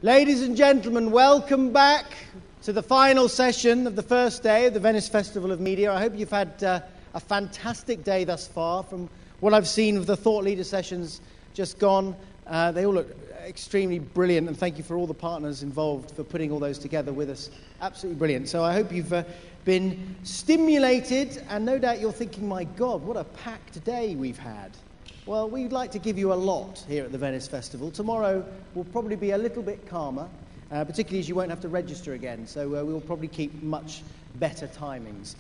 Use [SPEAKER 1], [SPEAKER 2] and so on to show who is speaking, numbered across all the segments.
[SPEAKER 1] Ladies and gentlemen, welcome back to the final session of the first day of the Venice Festival of Media. I hope you've had a fantastic day thus far. From what I've seen of the thought leader sessions just gone, they all look extremely brilliant, and thank you for all the partners involved for putting all those together with us. Absolutely brilliant. So I hope you've been stimulated, and no doubt you're thinking, my God, what a packed day we've had. Well, we'd like to give you a lot here at the Venice Festival. Tomorrow will probably be a little bit calmer, particularly as you won't have to register again, so we'll probably keep much better timings.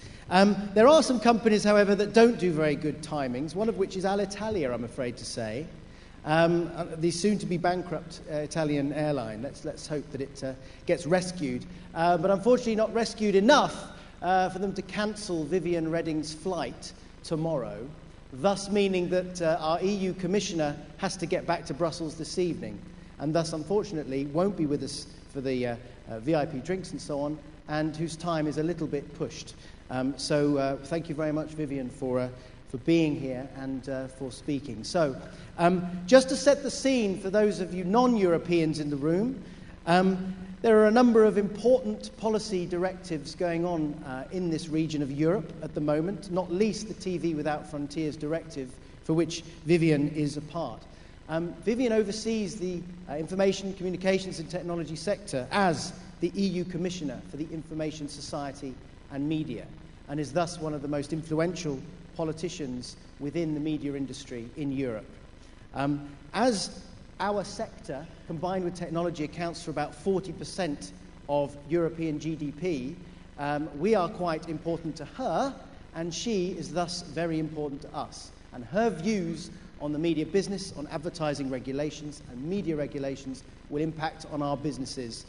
[SPEAKER 1] There are some companies, however, that don't do very good timings, one of which is Alitalia, I'm afraid to say. The soon-to-be bankrupt Italian airline. Let's hope that it gets rescued. But unfortunately not rescued enough for them to cancel Viviane Reding's flight tomorrow, thus meaning that our EU Commissioner has to get back to Brussels this evening, and thus, unfortunately, won't be with us for the VIP drinks and so on, and whose time is a little bit pushed. So thank you very much, Viviane, for being here and for speaking. So, just to set the scene for those of you non-Europeans in the room, there are a number of important policy directives going on in this region of Europe at the moment, not least the TV Without Frontiers directive, for which Viviane is a part. Viviane oversees the information, communications and technology sector as the EU Commissioner for the Information Society and Media, and is thus one of the most influential politicians within the media industry in Europe. As our sector, combined with technology, accounts for about 40% of European GDP, we are quite important to her, and she is thus very important to us. And her views on the media business, on advertising regulations and media regulations will impact on our businesses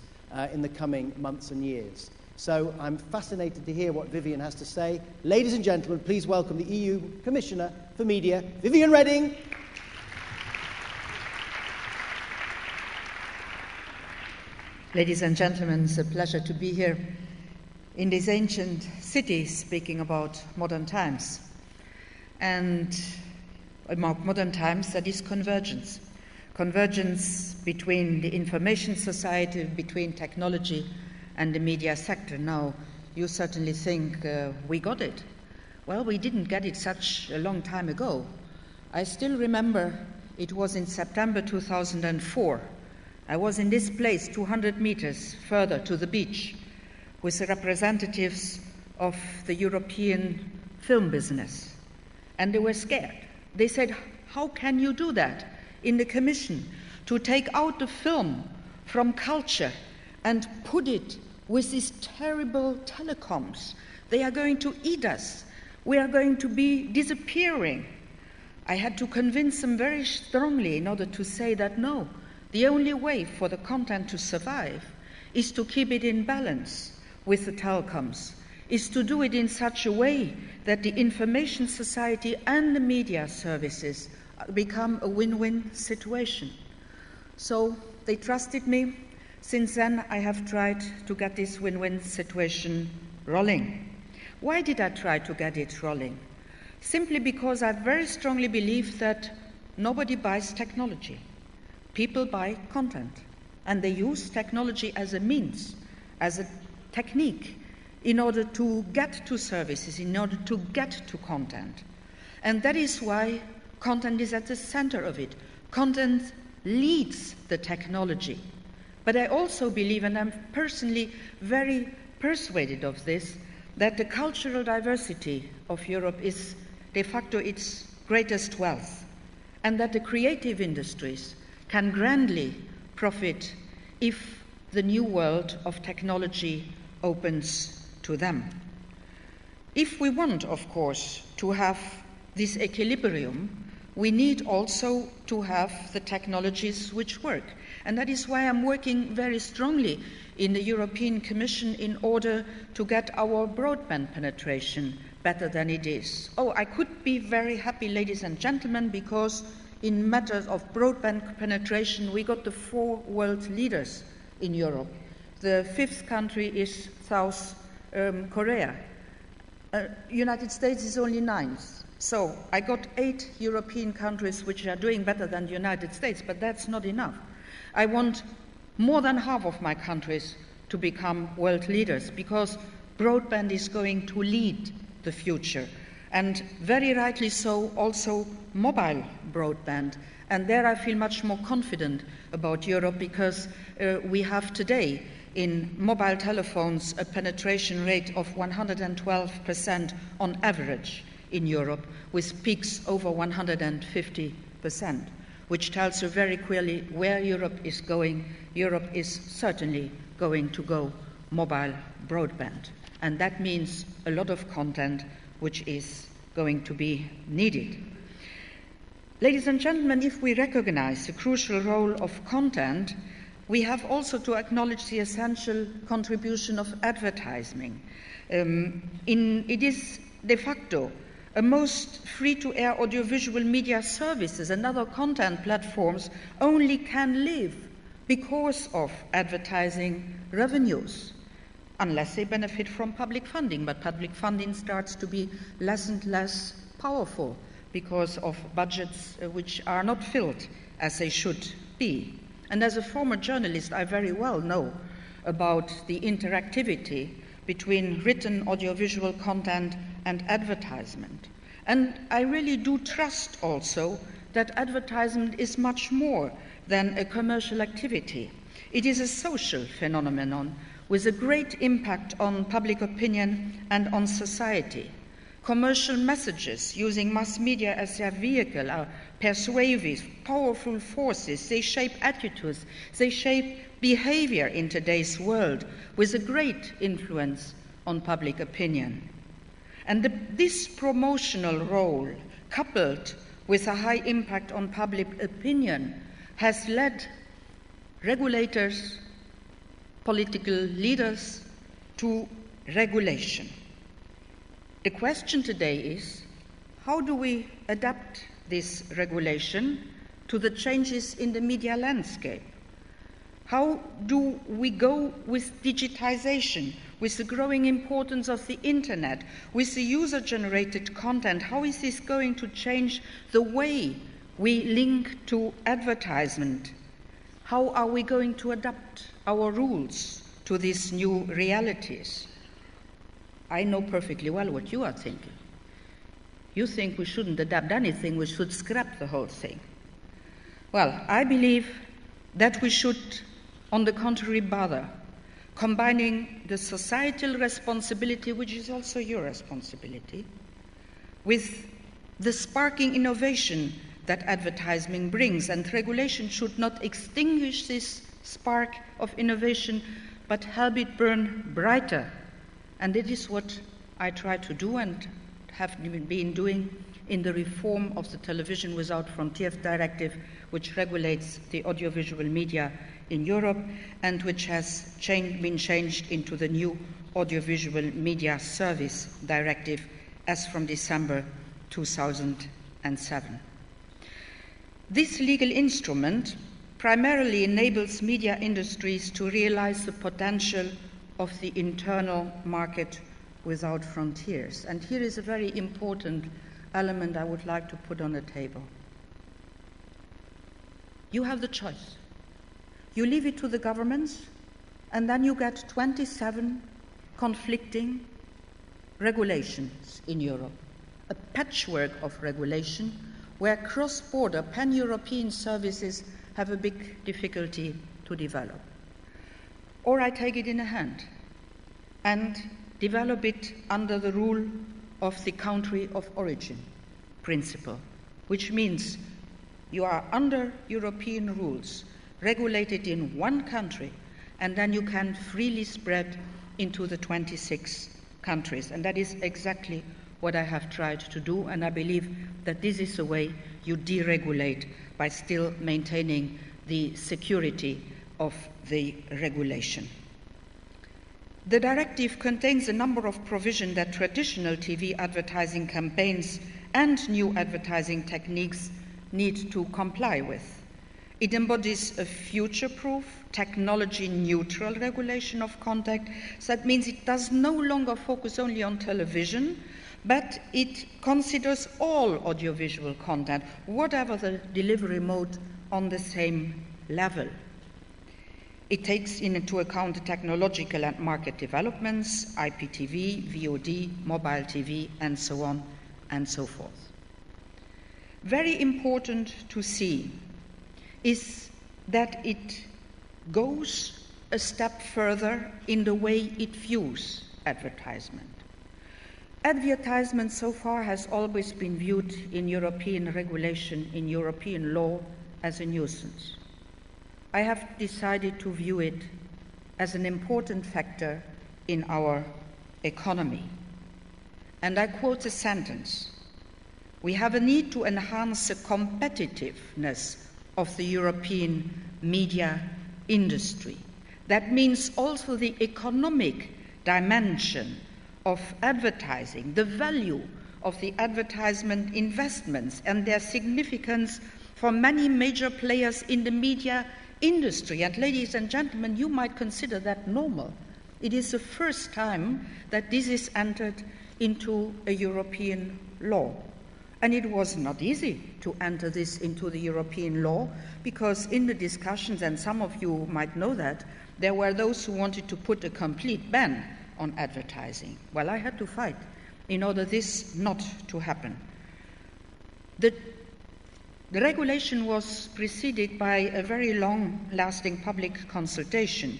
[SPEAKER 1] in the coming months and years. So I'm fascinated to hear what Viviane has to say. Ladies and gentlemen, please welcome the EU Commissioner for Media, Viviane Reding.
[SPEAKER 2] Ladies and gentlemen, it's a pleasure to be here in this ancient city speaking about modern times. And about modern times, that is convergence. Convergence between the information society, between technology and the media sector. Now, you certainly think we got it. Well, we didn't get it such a long time ago. I still remember it was in September 2004. I was in this place 200 meters further to the beach with the representatives of the European film business. And they were scared. They said, how can you do that in the Commission, to take out the film from culture and put it with these terrible telecoms? They are going to eat us. We are going to be disappearing. I had to convince them very strongly in order to say that no, the only way for the content to survive is to keep it in balance with the telecoms, is to do it in such a way that the information society and the media services become a win-win situation. So they trusted me. Since then, I have tried to get this win-win situation rolling. Why did I try to get it rolling? Simply because I very strongly believe that nobody buys technology. People buy content, and they use technology as a means, as a technique, in order to get to services, in order to get to content. And that is why content is at the center of it. Content leads the technology. But I also believe, and I'm personally very persuaded of this, that the cultural diversity of Europe is de facto its greatest wealth, and that the creative industries can grandly profit if the new world of technology opens to them. If we want, of course, to have this equilibrium, we need also to have the technologies which work. And that is why I'm working very strongly in the European Commission in order to get our broadband penetration better than it is. Oh, I could be very happy, ladies and gentlemen, because in matters of broadband penetration, we got the 4 world leaders in Europe. The 5th country is South Korea. United States is only 9th. So I got 8 European countries which are doing better than the United States, but that's not enough. I want more than half of my countries to become world leaders, because broadband is going to lead the future. And very rightly so, also mobile broadband. And there I feel much more confident about Europe, because we have today in mobile telephones a penetration rate of 112% on average in Europe, with peaks over 150%, which tells you very clearly where Europe is going. Europe is certainly going to go mobile broadband. And that means a lot of content which is going to be needed. Ladies and gentlemen, if we recognize the crucial role of content, we have also to acknowledge the essential contribution of advertising. It is de facto most free-to-air audiovisual media services and other content platforms only can live because of advertising revenues, unless they benefit from public funding. But public funding starts to be less and less powerful because of budgets which are not filled as they should be. And as a former journalist, I very well know about the interactivity between written audiovisual content and advertisement. And I really do trust also that advertisement is much more than a commercial activity. It is a social phenomenon with a great impact on public opinion and on society. Commercial messages using mass media as their vehicle are persuasive, powerful forces. They shape attitudes, they shape behavior in today's world with a great influence on public opinion. And this promotional role, coupled with a high impact on public opinion, has led regulators, political leaders to regulation. The question today is, how do we adapt this regulation to the changes in the media landscape? How do we go with digitization, with the growing importance of the internet, with the user-generated content? How is this going to change the way we link to advertisement? How are we going to adapt our rules to these new realities? I know perfectly well what you are thinking. You think we shouldn't adapt anything, we should scrap the whole thing. Well, I believe that we should, on the contrary, bother combining the societal responsibility, which is also your responsibility, with the sparking innovation that advertising brings. And regulation should not extinguish this spark of innovation, but help it burn brighter. And it is what I try to do and have been doing in the reform of the Television Without Frontiers Directive, which regulates the audiovisual media in Europe and which has been changed into the new Audiovisual Media Service Directive as from December 2007. This legal instrument primarily enables media industries to realize the potential of the internal market without frontiers. And here is a very important element I would like to put on the table. You have the choice. You leave it to the governments, and then you get 27 conflicting regulations in Europe, a patchwork of regulation where cross-border pan-European services have a big difficulty to develop. Or I take it in a hand and develop it under the rule of the country of origin principle, which means you are under European rules, regulated in one country, and then you can freely spread into the 26 countries. And that is exactly what I have tried to do, and I believe that this is the way you deregulate, by still maintaining the security of the regulation. The directive contains a number of provisions that traditional TV advertising campaigns and new advertising techniques need to comply with. It embodies a future-proof, technology-neutral regulation of content. So that means it does no longer focus only on television, but it considers all audiovisual content, whatever the delivery mode, on the same level. It takes into account the technological and market developments, IPTV, VOD, mobile TV, and so on and so forth. Very important to see is that it goes a step further in the way it views advertisement. Advertisement so far has always been viewed in European regulation, in European law, as a nuisance. I have decided to view it as an important factor in our economy. And I quote a sentence: "We have a need to enhance the competitiveness of the European media industry." That means also the economic dimension of advertising, the value of the advertisement investments and their significance for many major players in the media industry. And ladies and gentlemen, you might consider that normal. It is the first time that this is entered into a European law. And it was not easy to enter this into the European law, because in the discussions, and some of you might know that, there were those who wanted to put a complete ban on advertising. Well, I had to fight in order this not to happen. The regulation was preceded by a very long-lasting public consultation,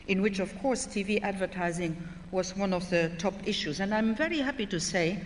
[SPEAKER 2] in which, of course, TV advertising was one of the top issues. And I'm very happy to say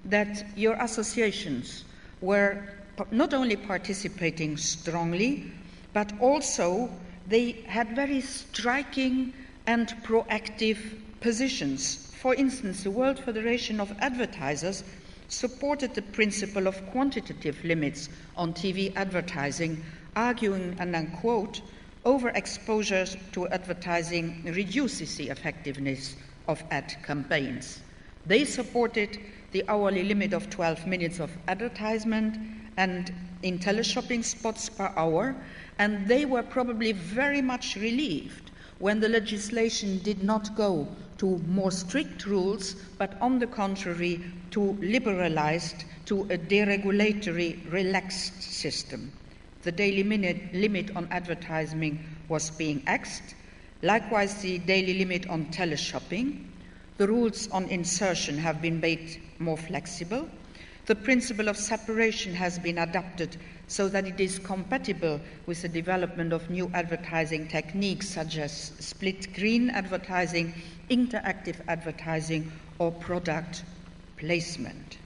[SPEAKER 2] that your associations were not only participating strongly, but also they had very striking and proactive positions. For instance, the World Federation of Advertisers supported the principle of quantitative limits on TV advertising, arguing, and I quote, "Overexposure to advertising reduces the effectiveness of ad campaigns." They supported the hourly limit of 12 minutes of advertisement and in teleshopping spots per hour, and they were probably very much relieved when the legislation did not go to more strict rules, but on the contrary, to liberalized, to a deregulatory, relaxed system. The daily limit on advertising was being axed, likewise the daily limit on teleshopping. The rules on insertion have been made more flexible. The principle of separation has been adapted so that it is compatible with the development of new advertising techniques such as split screen advertising, interactive advertising, or product placement.